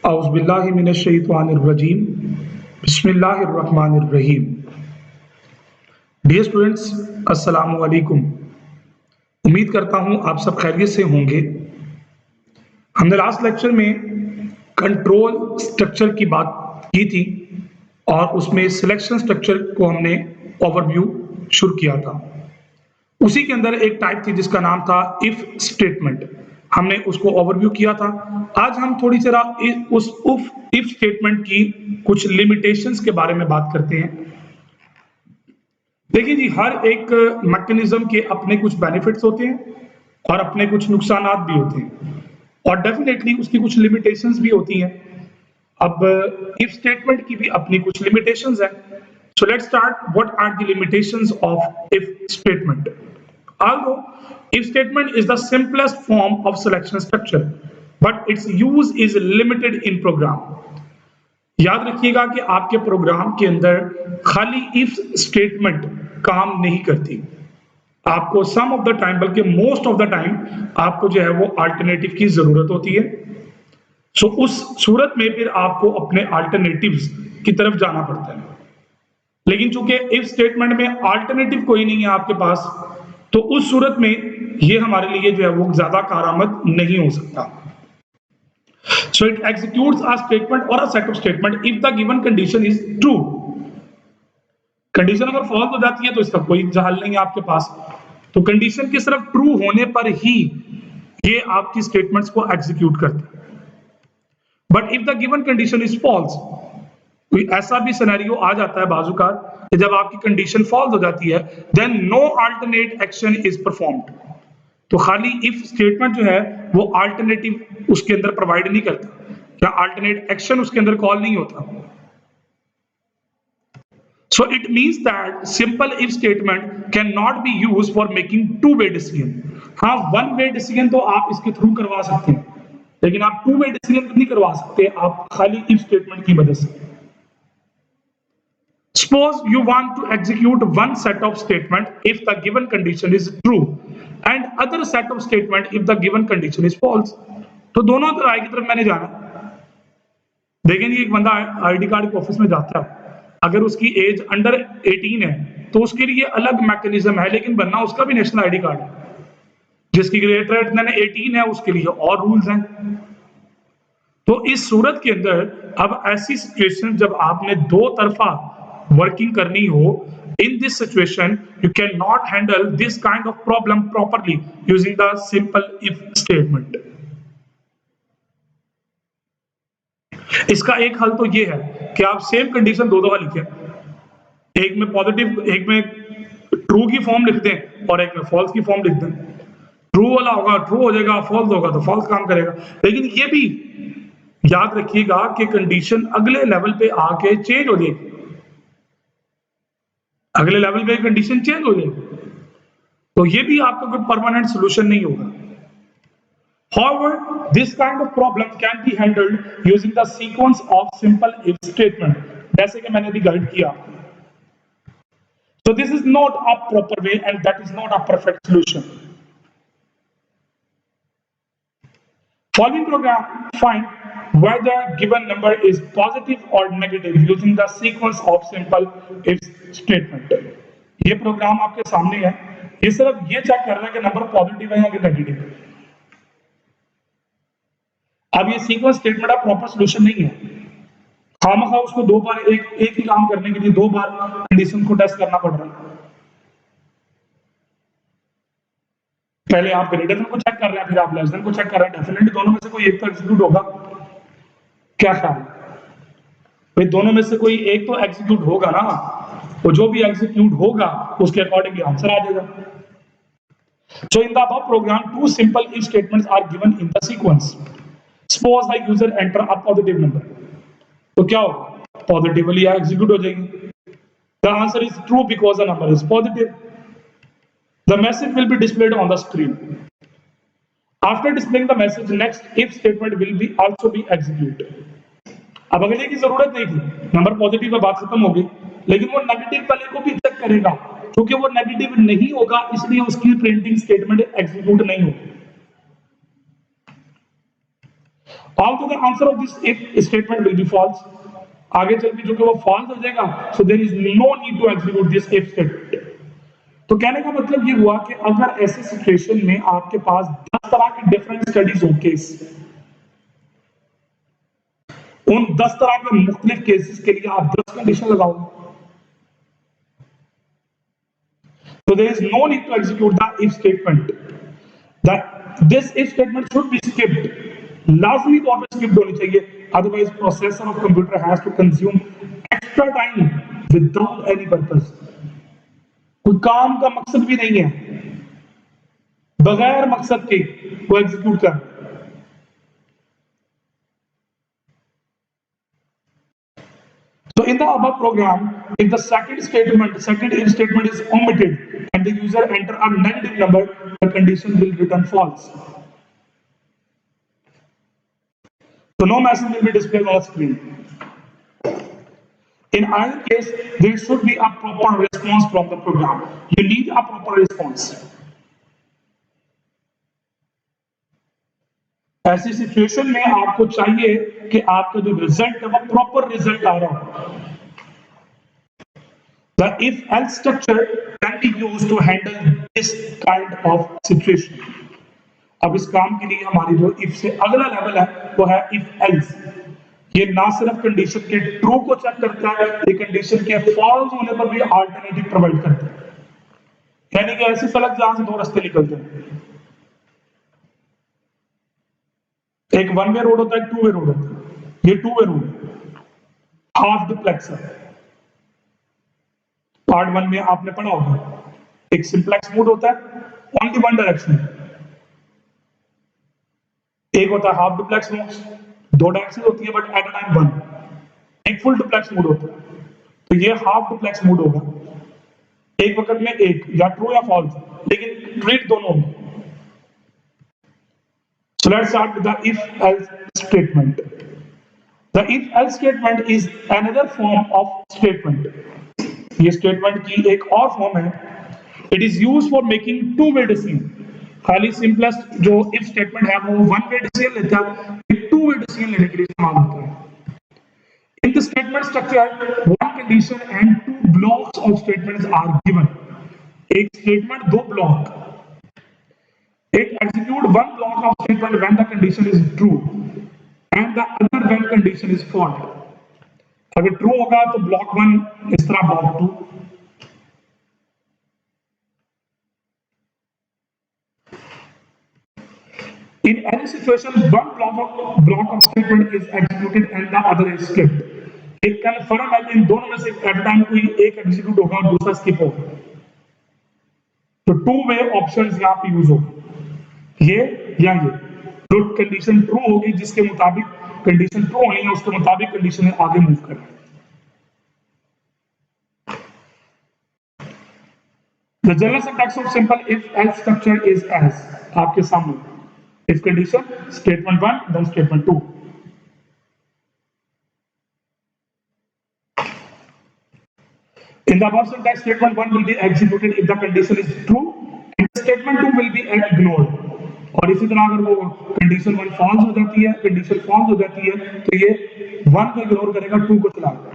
औज़ुबिल्लाहि मिनश्शैतानिर्रजीम बिस्मिल्लाहिर्रहमानिर्रहीम। Dear students, अस्सलामु अलैकुम। उम्मीद करता हूँ आप सब खैरियत से होंगे। हमने लास्ट लेक्चर में कंट्रोल स्ट्रक्चर की बात की थी और उसमें सिलेक्शन स्ट्रक्चर को हमने ओवरव्यू शुरू किया था। उसी के अंदर एक टाइप थी जिसका नाम था इफ स्टेटमेंट, हमने उसको ओवरव्यू किया था। आज हम थोड़ी सी उस इफ स्टेटमेंट की कुछ लिमिटेशंस के बारे में बात करते हैं। देखिए जी, हर एक मैकेनिज्म के अपने कुछ बेनिफिट्स होते हैं और अपने कुछ नुकसान भी होते हैं और डेफिनेटली उसकी कुछ लिमिटेशंस भी होती हैं। अब इफ स्टेटमेंट की भी अपनी कुछ लिमिटेशंस हैं। So let's start. What are the limitations of if statement? Although if statement is the simplest form of selection structure, but its use is limited in program. याद रखिएगा कि आपके प्रोग्राम के अंदर खाली इफ स्टेटमेंट काम नहीं करती। आपको सम ऑफ द टाइम, बल्कि मोस्ट ऑफ द टाइम आपको जो है वो अल्टरनेटिव की जरूरत होती है। सो उस सूरत में फिर आपको अपने अल्टरनेटिव्स की तरफ जाना पड़ता है। लेकिन चूंकि इफ स्टेटमेंट में अल्टरनेटिव कोई नहीं है आपके पास, तो उस सूरत में ये हमारे लिए जो है वो ज्यादा कारआमद नहीं हो सकता। So it executes a statement or a set of statement if the given condition is true. Condition अगर फॉल्स हो जाती है तो इसका कोई हल नहीं है आपके पास। तो कंडीशन के सिर्फ ट्रू होने पर ही ये आपकी स्टेटमेंट्स को एग्जीक्यूट करते हैं। But if the given condition is false, कोई ऐसा भी सिनेरियो आ जाता है बाजूकार कि जब आपकी कंडीशन फॉल्स हो जाती है, then no alternate action is performed. तो खाली इफ स्टेटमेंट जो है वो अल्टरनेटिव उसके अंदर प्रोवाइड नहीं करता या अल्टरनेट एक्शन उसके अंदर कॉल नहीं होता। So it means that simple if statement can not be used for making two way decision. हाँ, वन वे डिसीजन तो आप इसके थ्रू करवा सकते हैं, लेकिन आप टू वे डिसीजन नहीं करवा सकते आप खाली इफ स्टेटमेंट की वजह से। Suppose you want to execute one set of statement if the given condition is true and other set of statement if the given condition is false. तो दोनों राय की तरफ मैंने जाना। देखेंगे एक बंदा आईडी कार्ड के ऑफिस में जाता है, अगर उसकी एज अंडर 18 है तो उसके लिए अलग मैकेनिज्म है, लेकिन बनना उसका भी नेशनल आईडी कार्ड है। जिसकी ग्रेटर 18 है उसके लिए और रूल्स हैं। तो इस सूरत के अंदर अब ऐसी सिचुएशन जब आपने दो तरफा वर्किंग करनी हो, in this situation you cannot handle this kind of problem properly using the simple if statement. इसका एक हल तो ये है कि आप सेम कंडीशन दो दफा लिखें, एक में पॉजिटिव, एक में ट्रू की फॉर्म लिख दें और एक में फॉल्स की फॉर्म लिख दें। ट्रू वाला होगा ट्रू हो जाएगा, फॉल्स होगा तो फॉल्स काम करेगा। लेकिन ये भी याद रखिएगा कि कंडीशन अगले लेवल पे आके चेंज हो जाएगी, अगले लेवल पे कंडीशन चेंज हो जाएगी, तो ये भी आपका कोई परमानेंट सॉल्यूशन नहीं होगा। However, this kind of problem can be handled using the sequence of simple if statement, जैसे कि मैंने भी गाइड किया। So this is not a proper way and that is not a perfect solution. Following program find whether given number is positive or negative using the sequence of simple if statement. ये programme आपके सामने है, ये सिर्फ ये check कर रहा है कि नंबर पॉजिटिव है या कि नेगेटिव। अब ये सीक्वेंस स्टेटमेंट का प्रॉपर सॉल्यूशन नहीं है। खामखा उसको दो बार एक ही काम करने के लिए दो बार कंडीशन को टेस्ट करना पड़ रहा है। पहले आप ग्रेटर देन को चेक कर रहे हैं, फिर आप लेस देन को चेक कर रहे हैं। डेफिनेटली दोनों में से कोई एक तो एग्जीक्यूट होगा। क्या ख्याल है भाई? दोनों में से कोई एक तो एग्जीक्यूट होगा ना, तो जो भी एग्जीक्यूट होगा उसके अकॉर्डिंगली आंसर आ जाएगा। So in the above program two simple if statements are given in the sequence. Suppose the user enter a positive number, तो क्या होगा? पॉजिटिवली एग्जीक्यूट हो जाएगी। The answer is true because the number is positive. The message will be displayed on the screen. After displaying the message, next if statement will be also be executed. अब अगले की जरूरत नहीं थी, number positive pay बात खत्म हो गई, लेकिन वो नेगेटिव वाले को भी चेक करेगा, क्योंकि वो नेगेटिव नहीं होगा इसलिए उसकी प्रिंटिंग स्टेटमेंट एग्जीक्यूट नहीं होगी। Although the answer of this if statement will be false, आगे चल के जो कि वो false हो जाएगा, so there is no need to execute this if statement. तो कहने का मतलब ये हुआ कि अगर ऐसे सिचुएशन में आपके पास 10 तरह के डिफरेंट स्टडीज हो केस, उन 10 तरह के मुख्तलिफ केसेस के लिए आप 10 कंडीशन लगाओगे, so there is no need to execute the if statement. This if statement should be skipped. लाजमी तौर पर स्किप होनी चाहिए, otherwise processor of computer has to consume extra time without any purpose. कोई काम का मकसद भी नहीं है, बगैर मकसद के वो एग्जीक्यूट कर। So in the above program, if the second if statement is omitted and the user enter a negative number, the condition will return false. So no message will be displayed on screen. In either case, there should be a proper response from the program. You need a proper response. ऐसी situation में आपको चाहिए कि आपका जो result है वो proper result आ रहा हो। The if-else structure can be used to handle this kind of situation. अब इस काम के लिए हमारी जो if से अगला लेवल है वो है if-else। ये ना सिर्फ कंडीशन के ट्रू को चेक करता है, ये कंडीशन के फॉल्स होने पर भी अल्टरनेटिव प्रोवाइड करता है। यानी कि ऐसी सड़क जहां से दो रास्ते निकलते हैं, एक वन वे रोड होता है, एक टू वे रोड होता है। ये two way road half duplex है। पार्ट वन में आपने पढ़ा होगा, एक सिंप्लेक्स मोड होता है ओनली वन डायरेक्शन, एक होता है हाफ डुप्लेक्स मोड, दो डायरेक्शन होती है but at a time one. एक फुल डुप्लेक्स मोड होता है, तो ये हाफ डुप्लेक्स मोड होगा, एक वक्त में एक या ट्रू या फॉल्स, लेकिन ट्रीट दोनों होंगे। So let's start with the if-else statement. The if-else statement is another form of statement. ये statement की एक और फॉर्म है। It is used for making two-way decision. खाली simplest जो if statement है वो one-way decision लेता है, एक two-way decision लेने के लिए इस्तेमाल होता है। In the statement structure, one condition and two blocks of statements are given. एक statement दो block, it execute one block of statement when the condition is true and the other when condition is false. अगर true होगा तो block 1 इस तरह block 2। In any situation, one block of statement is executed and the other is skipped. एक confirm है कि इन दोनों में से एट टाइम कोई एक एग्जीक्यूट होगा और दूसरा स्किप होगा, तो टू वे ऑप्शंस यहां पे यूज होगा, ये या ये। जो कंडीशन ट्रू होगी जिसके मुताबिक कंडीशन ट्रू होनी है उसके मुताबिक कंडीशन आगे मूव करना है। The general syntax of simple if-else structure is as आपके सामने, if condition statement 1 then statement 2। In the above syntax, statement 1 will be executed if the condition is true and statement 2 will be ignored। और इसी तरह अगर वो condition 1 false हो जाती है, कंडीशन फॉल्स हो जाती है, तो ये 1 को इग्नोर करेगा, 2 को चलाएगा।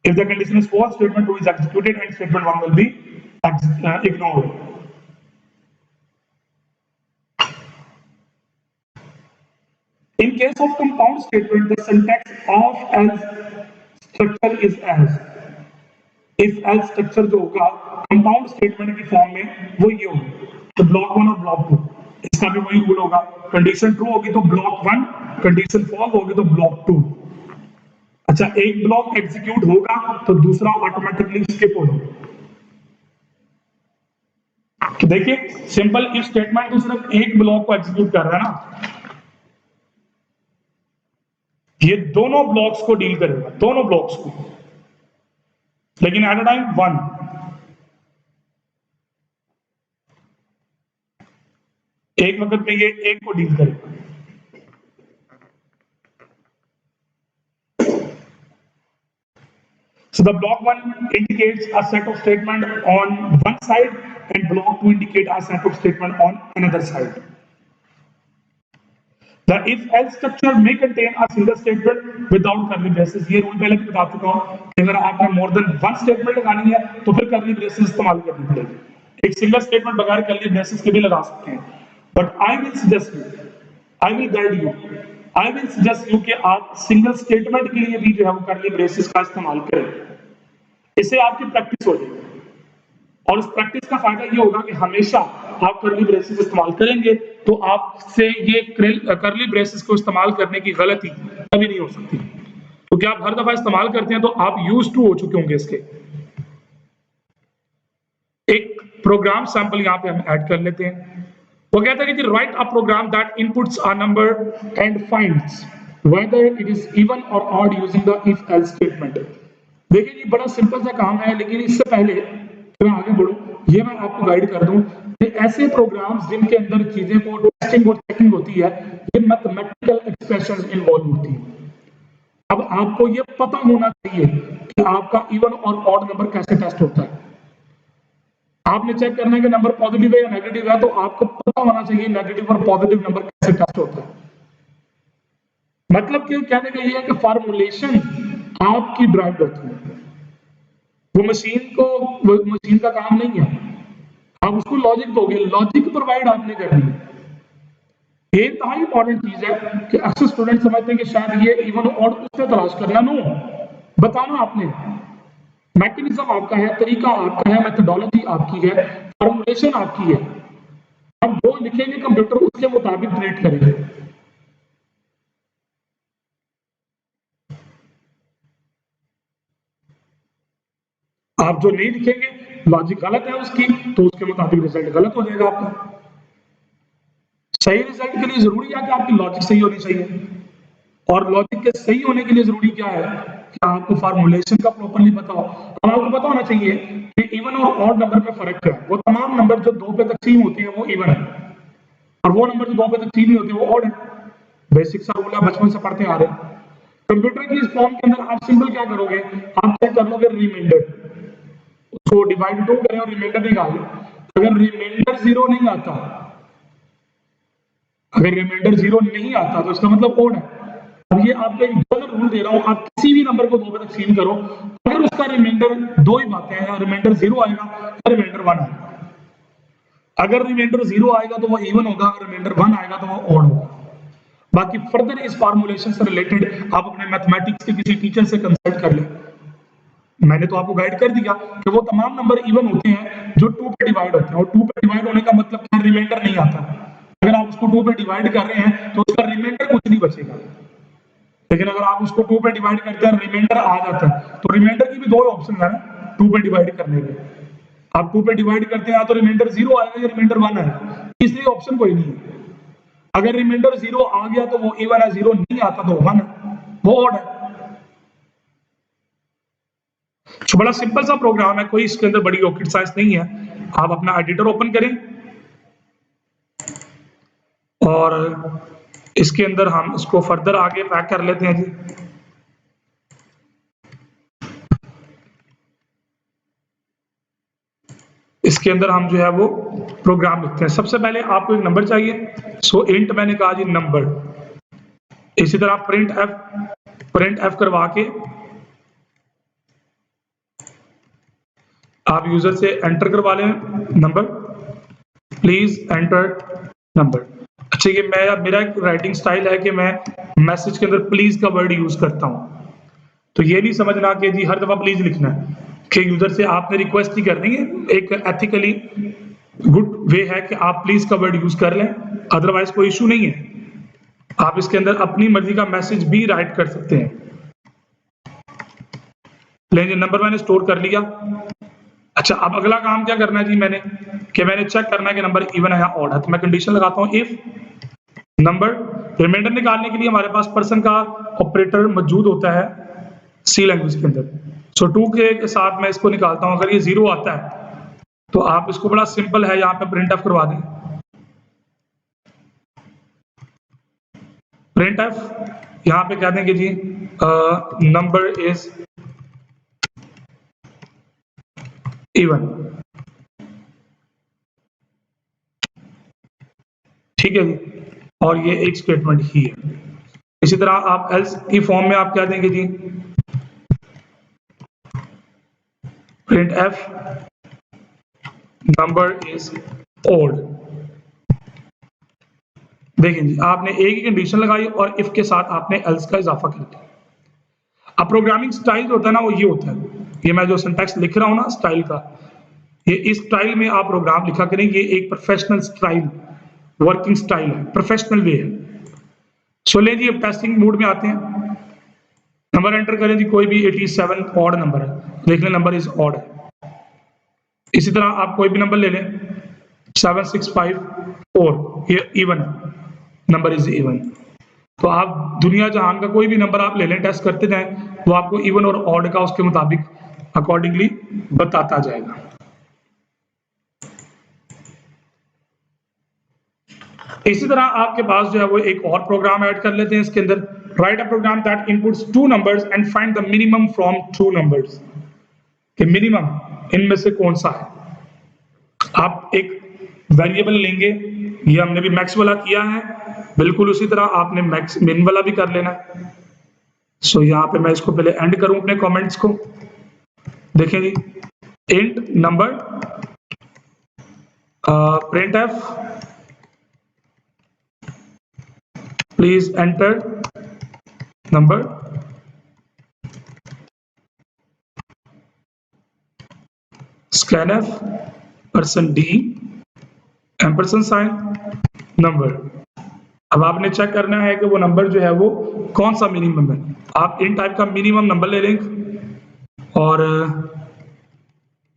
If the condition is false, statement 2 is executed and statement 1 will be ignored. In case of compound statement, the syntax of else structure is as। if else structure जो होगा कंपाउंड स्टेटमेंट की form में वो ये होगा, तो block 1 और block 2, इसका भी वही रूल होगा। कंडीशन ट्रू होगी तो ब्लॉक 1, कंडीशन फॉल्स होगी तो ब्लॉक 2। अच्छा, एक ब्लॉक एग्जीक्यूट होगा तो दूसरा ऑटोमेटिकली स्किप हो जाएगा। तो देखिए सिंपल इफ स्टेटमेंट तो सिर्फ एक ब्लॉक को एग्जीक्यूट कर रहा है ना, ये दोनों ब्लॉक्स को डील करेगा, दोनों ब्लॉक्स को, लेकिन एट अ टाइम 1। एक वक्त में ये एक को डील करेगा। So the block 1 indicates a set of statement on one side and block 2 indicate a set of statement on another side. The if-else structure may contain a single statement without curly braces. ये rule पहले भी बता चुका हूँ कि अगर आपने more than one statement लगानी है तो फिर कर्ली ब्रेसेस इस्तेमाल करनी पड़ेगी। एक सिंगल स्टेटमेंट बगैर कर्ली ब्रेसेस के भी लगा सकते हैं, but I will suggest you, I will guide you, I will suggest you कि आप सिंगल स्टेटमेंट के लिए भी जो है वो कर्ली ब्रेसेस का इस्तेमाल करें। इससे आपकी प्रैक्टिस हो जाएगी और उस प्रैक्टिस का फायदा ये होगा कि हमेशा आप कर्ली ब्रेसेस इस्तेमाल करेंगे तो आपसे ये कर्ली ब्रेसेस को इस्तेमाल करने की गलती कभी नहीं हो सकती, क्योंकि आप हर दफा इस्तेमाल करते हैं तो आप यूज टू हो चुके होंगे इसके। एक प्रोग्राम सैंपल यहां पे हम ऐड कर लेते हैं। वो कहता है कि write a program that inputs a number and finds whether it is even or odd using the if else statement. देखिए ये बड़ा सिंपल सा काम है, लेकिन इससे पहले मैं आगे बढ़ूं, ये मैं आपको गाइड कर दूं कि ऐसे प्रोग्राम्स जिनके अंदर चीजें को टेस्टिंग और चेकिंग होती है, ये मैथमेटिकल एक्सप्रेशंस इन्वॉल्व होती है। अब आपको ये पता होना चाहिए कि आपका इवन और ऑड नंबर कैसे टेस्ट होता है। आपने चेक करना है कि नंबर पॉजिटिव है या नेगेटिव है, तो आपको पता होना चाहिए नेगेटिव और पॉजिटिव नंबर कैसे टेस्ट होता है। मतलब कि कहने का ये है कि फॉर्मुलेशन आपकी ड्राइव होती है, वो मशीन का काम नहीं है। आप उसको लॉजिक दोगे, लॉजिक प्रोवाइड आपने करनी है। ये इंतहा इंपॉर्टेंट चीज है कि अक्सर स्टूडेंट समझते हैं कि शायद ये इवन ऑड उससे तलाश करना, नो, बताना आपने, मैकेनिज्म आपका है, तरीका आपका है, मेथोडोलॉजी आपकी है, फॉर्मुलेशन आपकी है। अब जो लिखेंगे कंप्यूटर उसके मुताबिक ट्रीट करेंगे। आप जो नहीं लिखेंगे, लॉजिक गलत है उसकी, तो उसके मुताबिक रिजल्ट गलत हो जाएगा आपका। सही रिजल्ट के लिए जरूरी है कि आपकी लॉजिक सही होनी चाहिए, और लॉजिक के सही होने के लिए जरूरी क्या है कि आपको फॉर्मुलेशन का प्रॉपर्ली पता हो। अब आपको पता होना चाहिए कि इवन और ऑड नंबर में फर्क क्या है। वो तमाम नंबर जो 2 पे तकसीम होती है वो इवन है, और वो नंबर जो 2 पे तकसीम नहीं होती वो ऑड है। बेसिक सा रूल है, बचपन से पढ़ते आ रहे हैं। कंप्यूटर की इस फॉर्म के अंदर आप सिंपल क्या करोगे, आप चेक कर लोगे रिमाइंडर, उसको डिवाइड 2 करें और रिमाइंडर निकाल लो। अगर रिमाइंडर 0 नहीं आता, अगर रिमाइंडर 0 नहीं आता तो इसका मतलब ऑड है। अब ये आपको एक जनरल रूल दे रहा हूं, आप किसी भी नंबर को 2 पे तकसीम करो, अगर उसका रिमाइंडर 2 ही बातें हैं, रिमाइंडर 0 आएगा या रिमाइंडर 1 आएगा। अगर रिमाइंडर 0 आएगा तो वो इवन होगा, अगर रिमाइंडर 1 आएगा तो वो ऑड होगा। बाकी फर्दर इस फॉर्मुलेशन से रिलेटेड आप अपने मैथमेटिक्स के किसी टीचर से कंसल्ट कर लें। मैंने तो आपको गाइड कर दिया कि वो तमाम नंबर इवन होते हैं जो 2 पे डिवाइड होते हैं, और 2 पे डिवाइड होने का मतलब क्या, रिमाइंडर नहीं आता। अगर आप उसको 2 पे डिवाइड कर रहे हैं तो उसका रिमाइंडर कुछ नहीं बचेगा। लेकिन अगर आप उसको 2 पे डिवाइड करते हैं, रिमाइंडर आ जाता है, तो रिमाइंडर की भी 2 ऑप्शन है ना 2 पे डिवाइड करने के। आप 2 पे डिवाइड करते हैं तो रिमाइंडर 0 आएगा या रिमाइंडर 1 आएगा, तीसरी ऑप्शन कोई नहीं है। अगर रिमाइंडर 0 आ गया तो वो इवन है, 0 नहीं आता तो 1 है, वो ऑड है। तो बड़ा सिंपल सा प्रोग्राम है, कोई इसके अंदर बड़ी रॉकेट साइंस नहीं है। आप अपना एडिटर ओपन करें और इसके अंदर हम इसको फर्दर आगे पैक कर लेते हैं जी। इसके अंदर हम जो है वो प्रोग्राम लिखते हैं। सबसे पहले आपको एक नंबर चाहिए, सो इंट मैंने कहा जी नंबर। इसी तरह प्रिंट एफ करवा के आप यूजर से एंटर करवा लें नंबर, प्लीज एंटर नंबर। अच्छा, ये मेरा एक राइटिंग स्टाइल है कि मैं मैसेज के अंदर प्लीज का वर्ड यूज करता हूं, तो ये नहीं समझना कि जी हर दफा प्लीज लिखना है, कि यूजर से आपने रिक्वेस्ट ही करनी है। एक एथिकली गुड वे है कि आप प्लीज का वर्ड यूज कर लें, अदरवाइज कोई इशू नहीं है। आप इसके अंदर अपनी मर्जी का मैसेज भी राइट कर सकते हैं। लेकिन नंबर मैंने स्टोर कर लिया। अच्छा, अब अगला काम क्या करना है जी, मैंने चेक करना है कि नंबर इवन है या ऑड है, तो मैं कंडीशन लगाता हूं इफ नंबर। रिमाइंडर निकालने के लिए हमारे पास पर्सन का ऑपरेटर मौजूद होता है सी लैंग्वेज के अंदर। सो 2 के साथ मैं इसको निकालता हूं। अगर ये 0 आता है तो आप इसको, बड़ा सिंपल है, यहां पे प्रिंट एफ करवा दें। प्रिंट एफ यहां पे कह देंगे जी नंबर इज इवन। ठीक है जी। और ये एक स्टेटमेंट ही है। इसी तरह आप एल्स की फॉर्म में आप क्या देंगे जी, printf number is odd. देखिए जी, आपने एक ही कंडीशन लगाई और इफ के साथ आपने एल्स का इजाफा कर दिया। अब प्रोग्रामिंग स्टाइल होता है ना, वो ये होता है, ये मैं जो सिंटैक्स लिख रहा हूं ना स्टाइल का, ये इस स्टाइल में आप प्रोग्राम लिखा करें। ये एक प्रोफेशनल स्टाइल, वर्किंग स्टाइल है, प्रोफेशनल वे है। सो ले जी, अब टेस्टिंग मोड में आते हैं। नंबर एंटर करें जी, कोई भी 87 ऑड नंबर है, देख लें नंबर इज ऑड है। इसी तरह आप कोई भी नंबर ले लें, 7654, ये इवन है, नंबर इज इवन। तो आप दुनिया जहान का कोई भी नंबर आप ले लें, टेस्ट करते जाएं, वो आपको इवन और ऑड का उसके मुताबिक अकॉर्डिंगली बताता जाएगा। इसी तरह आपके पास जो है वो एक और प्रोग्राम ऐड कर लेते हैं इसके अंदर, write a program that inputs two numbers and find the minimum from two numbers. कि मिनिमम इनमें से कौन सा है। आप एक वेरिएबल लेंगे, ये हमने भी मैक्स वाला किया है, बिल्कुल उसी तरह आपने मैक्स मिन वाला भी कर लेना है। सो यहाँ पे मैं इसको पहले एंड करूं अपने कमेंट्स को। देखें जी, int number printf please enter number, scanf percent d ampersand sign number. अब आपने चेक करना है कि वो नंबर जो है वो कौन सा मिनिमम है। आप इन टाइप का मिनिमम नंबर ले लेंगे और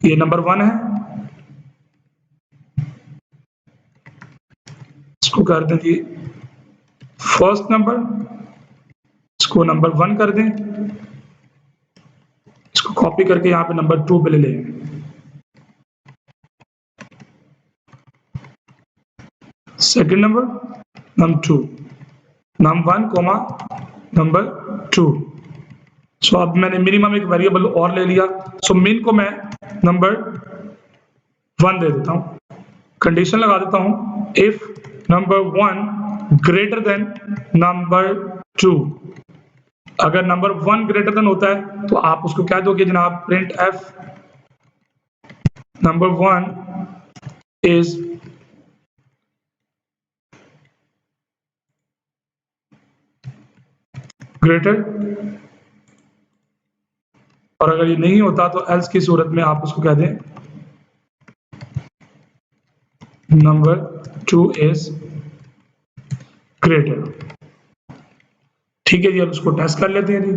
ये नंबर 1 है, इसको कर दें जी फर्स्ट नंबर, इसको नंबर 1 कर दें, इसको कॉपी करके यहाँ पे नंबर 2 पे ले लेंगे। Second number number 2, number 1 comma number 2। So अब मैंने मिनिमम एक वेरिएबल और ले लिया। सो मिन को मैं नंबर 1 दे देता हूं, कंडीशन लगा देता हूं, if number 1 greater than number 2। अगर नंबर 1 ग्रेटर देन होता है तो आप उसको क्या दोगे जनाब, print F number 1 is greater, और अगर ये नहीं होता तो एल्स की सूरत में आप उसको कह दें नंबर 2 इज ग्रेटर। ठीक है जी, अब उसको टेस्ट कर लेते हैं जी।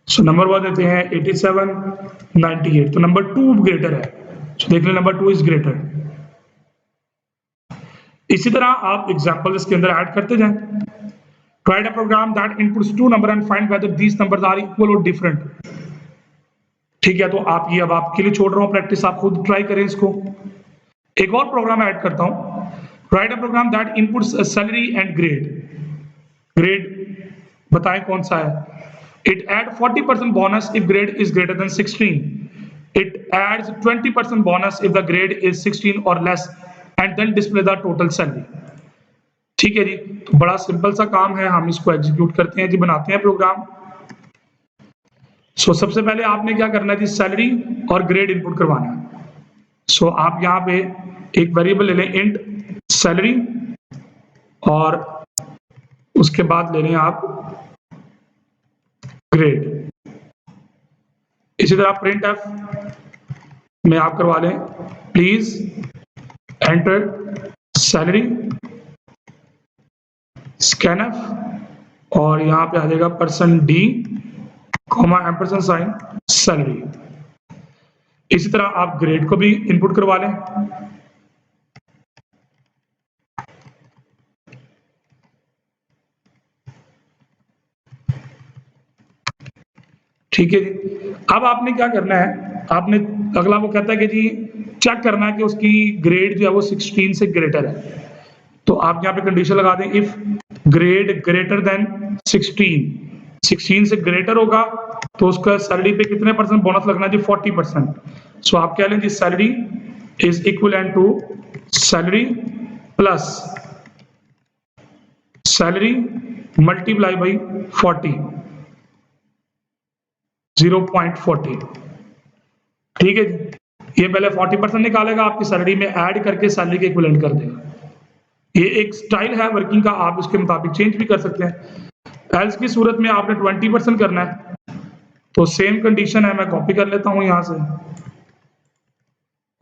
सो नंबर 1 देते हैं 87 98, तो नंबर 2 ग्रेटर है। सो देख लें नंबर 2 इज ग्रेटर। इसी तरह आप एग्जांपल इसके अंदर ऐड करते जाएं। Write a program that inputs two number and find whether these numbers are equal और डिफरेंट। ठीक है, तो आप ये अब आपके लिए छोड़ रहा हूं प्रैक्टिस, आप खुद ट्राई करें इसको। एक और प्रोग्राम ऐड करता हूं, write a program that inputs salary and grade. Grade बताएं कौन सा है। It add 40% bonus if grade is greater than 16। It adds 20% bonus if the grade is 16 और less and then display the total salary. ठीक है जी, तो बड़ा simple सा काम है, हम इसको एग्जीक्यूट करते हैं जी, बनाते हैं प्रोग्राम। सो सबसे पहले आपने क्या करना है जी, सैलरी और ग्रेड इनपुट करवाना है। सो आप यहाँ पे एक वेरिएबल ले लें इंट सैलरी और उसके बाद ले लें आप ग्रेड। इसी तरह प्रिंट एफ में आप करवा लें please enter salary scanf और यहां पे आ जाएगा percent D comma ampersand sign salary. इसी तरह आप ग्रेड को भी इनपुट करवा लें। ठीक है जी, अब आपने क्या करना है, आपने अगला वो कहता है कि जी चेक करना है कि उसकी ग्रेड जो है वो 16 से ग्रेटर है। तो आप यहाँ पे कंडीशन लगा दें, इफ ग्रेड ग्रेटर देन 16 से ग्रेटर होगा तो उसका सैलरी पे कितने परसेंट बोनस लगना है जी, 40%। सो आप कह लें जी salary is equal to salary plus salary multiply by 40, 0.40, ठीक है जी। ये पहले 40% निकालेगा, आपकी सैलरी में ऐड करके सैलरी के इक्विवेलेंट कर देगा। ये एक स्टाइल है वर्किंग का, आप इसके मुताबिक चेंज भी कर सकते हैं। एल्स की सूरत में आपने 20% करना है, तो सेम कंडीशन है, मैं कॉपी कर लेता हूं यहां से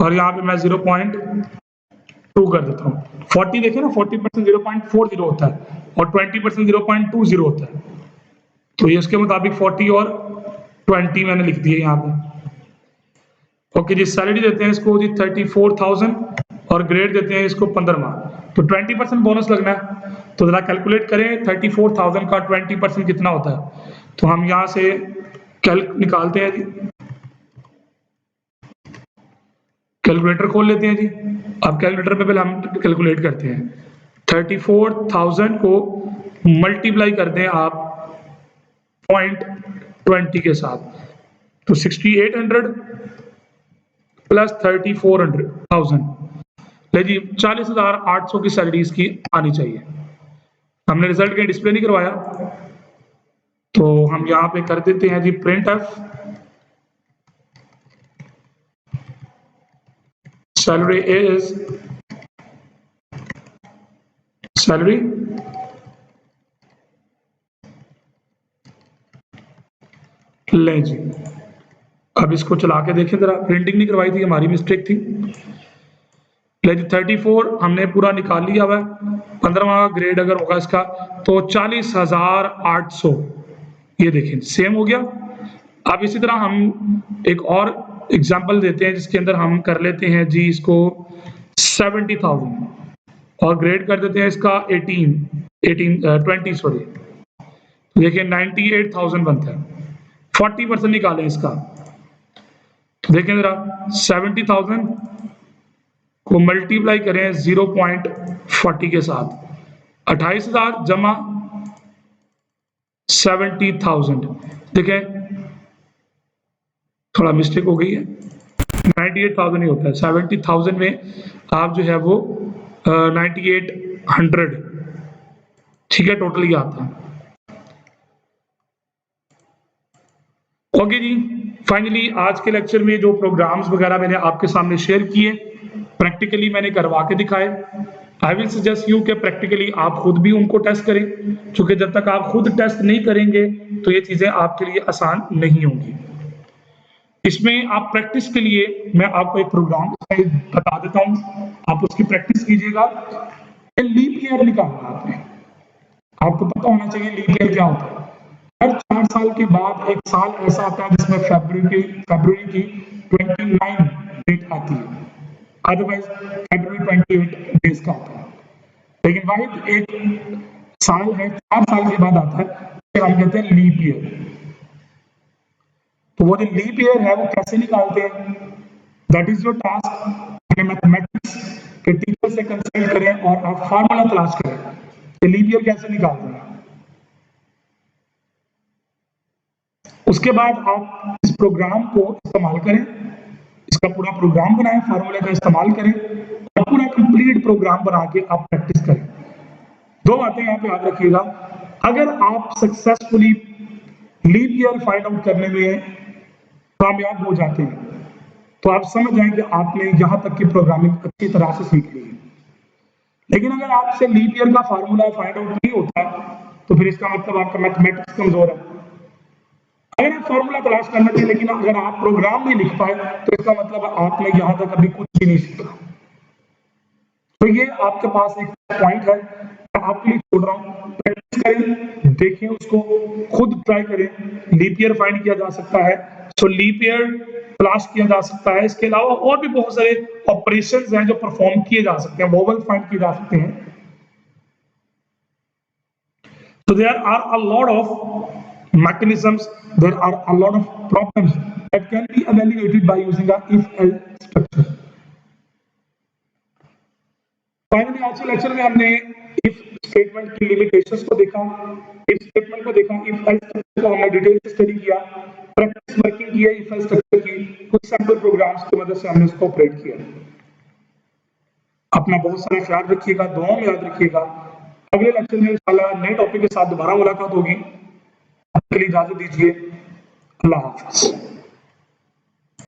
और यहां पे मैं 0.2 कर देता हूं। 40 देखें ना, 40% 0.40 होता है और 20% 0.20 होता है, तो ये इसके मुताबिक 40 और 20 मैंने लिख दिए यहाँ पे। ओके जी, सैलरी देते हैं इसको जी 34,000 और ग्रेड देते हैं इसको 15वां, तो 20% बोनस लगना है, तो जरा कैलकुलेट करें 34,000 का 20% कितना होता है। तो हम यहाँ से कैल्क निकालते हैं जी, कैलकुलेटर खोल लेते हैं जी। अब कैलकुलेटर पे पहले हम कैलकुलेट करते हैं, 34,000 को मल्टीप्लाई कर दें आप 0.20 के साथ, तो 6800 प्लस 34,000, ले जी 40,800 की सैलरी इसकी आनी चाहिए। हमने रिजल्ट के डिस्प्ले नहीं करवाया, तो हम यहाँ पे कर देते हैं जी printf salary is salary ले जी। अब इसको चला के देखें जरा, प्रिंटिंग नहीं करवाई थी, हमारी मिस्टेक थी। ले जी 34 हमने पूरा निकाल लिया हुआ है, 15वां ग्रेड अगर होगा इसका तो 40,800, ये देखें सेम हो गया। अब इसी तरह हम एक और एग्जांपल देते हैं जिसके अंदर हम कर लेते हैं जी इसको 70,000 और ग्रेड कर देते हैं इसका 20 सॉरी, देखिए 98,000 बनता है। 40% निकालें इसका, तो देखें जरा 70,000 को मल्टीप्लाई करें 0.40 के साथ, 28,000 जमा 70,000, देखें थोड़ा मिस्टेक हो गई है, 98,000 ही होता है, 70,000 में आप जो है वो 9800, ठीक है, टोटल ही आता है। ओके जी, फाइनली आज के लेक्चर में जो प्रोग्राम्स वगैरह मैंने आपके सामने शेयर किए, प्रैक्टिकली मैंने करवा के दिखाए। आई विल सजेस्ट यू कि प्रैक्टिकली आप खुद भी उनको टेस्ट करें, क्योंकि जब तक आप खुद टेस्ट नहीं करेंगे तो ये चीजें आपके लिए आसान नहीं होंगी। इसमें आप प्रैक्टिस के लिए मैं आपको एक प्रोग्राम बता देता हूं, आप उसकी प्रैक्टिस कीजिएगा। लीप ईयर निकालना आपने, आपको पता होना चाहिए लीप ईयर क्या होता है। हर 4 साल के बाद एक साल ऐसा आता है जिसमें फरवरी की 29 डेट आती है, अदरवाइज फरवरी 28 डेज का होता है, लेकिन वाहिद एक साल है 4 साल के बाद आता है, फिर हम कहते हैं लीप ईयर। तो वो जो लीप ईयर है वो कैसे निकालते हैं, दैट इज योर टास्क। अपने मैथमेटिक्स के टीचर से कंसल्ट करें और आप फार्मूला तलाश करें कि लीप ईयर कैसे निकालते हैं। उसके बाद आप इस प्रोग्राम को इस्तेमाल करें, इसका पूरा प्रोग्राम बनाएं, फार्मूले का इस्तेमाल करें और पूरा कंप्लीट प्रोग्राम बना के आप प्रैक्टिस करें। 2 बातें यहाँ पे याद रखिएगा, अगर आप successfully leap year find out करने में कामयाब हो जाते हैं तो आप समझ जाएंगे आपने यहां तक की प्रोग्रामिंग अच्छी तरह से सीख ली है। लेकिन अगर आपसे लीप ईयर का फार्मूला फाइंड आउट नहीं होता तो फिर इसका मतलब आपका मैथमेटिक्स कमजोर है। अगर आप फार्मूला तलाश करना चाहिए लेकिन अगर आप प्रोग्राम नहीं लिख पाए तो इसका मतलब आपने यहां तक अभी कुछ भी नहीं सीखा। तो ये आपके पास एक पॉइंट है, मैं आपके लिए छोड़ रहा हूं, प्रैक्टिस करें, देखें उसको, खुद ट्राई करें। लीप ईयर फाइंड किया जा सकता है, तो लीप ईयर तलाश किया जा सकता है। इसके अलावा और भी बहुत सारे ऑपरेशंस हैं जो परफॉर्म किए जा सकते हैं, वोवेल फाइंड किए जा सकते हैं। So there are a lot of mechanisms, there are a lot of problems that can be evaluated by using a if-else structure. Finally आज के लेक्चर में हमने इफ स्टेटमेंट की लिमिटेशंस को देखा, इफ स्टेटमेंट को देखा, इफ एल्स स्ट्रक्चर को हमने डिटेल से स्टडी किया, प्रैक्टिस वर्किंग की है इफ एल्स स्ट्रक्चर की, कुछ सैंपल प्रोग्राम्स की मदद से हमने इसको ऑपरेट किया। अपना बहुत सारा ख्याल रखिएगा, दुआओं में याद रखिएगा। अगले लेक्चर में इंशाल्लाह नए टॉपिक के साथ दोबारा मुलाकात होगी। तब तक के लिए इजाजत दीजिए। अल्लाह हाफिज।